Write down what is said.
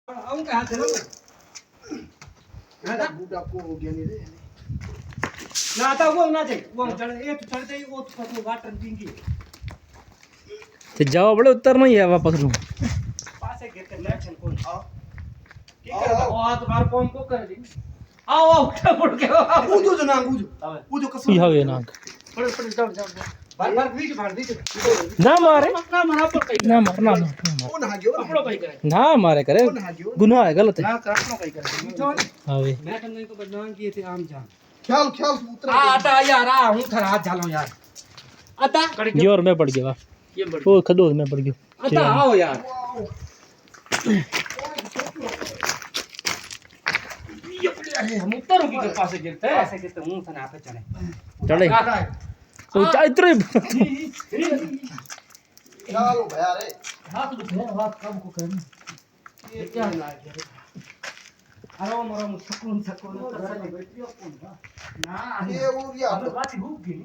આવું કે હાથ ધરો ના બુડા કો હો ગયા ને રે ના તા वो ना जाए वो चढ़ एक चढ़ते ही वो तो वाटर पिंगी तो जाओ बड़े उत्तर नहीं है वापस रू पासे गिर के लक्षण कौन आओ की करे ओ आ तुम्हारा कौन को करे दी आओ आओ उठा पड़ के બુજો જ ના બુજો હવે બુજો કશું ये हवे नाक પડે પડે જાવ જાવ બાર બાર બીજ ભાર દીજો ना मारे ના મારા પર કઈ ना मार ना मार કોણ હાગ્યો આપણો કઈ કરે ना मारे करे કોણ હાગ્યો गुनाह है गलत है ના આપણો કઈ કરે हवे मैं તમને को बदनाम किए थे आम जान ખ્યાલ ખ્યાલ ઉતરા आ आता यार आ हूं थारा हाथ झालो यार आता कड़ी ये और मैं पड़ गया ये बड़ वो खदो में पड़ गया आता आओ यार ये पड़े अरे हम उतर की के पासे गिरते मुंह से हाथ चढ़े चढ़े तो इतरे ચાલો ભયા રે हाथ दुखे हाथ कम को करना ये क्या ना अरे मरो सुकून सुकून ना એ ઉરિયા अब बात भूख गई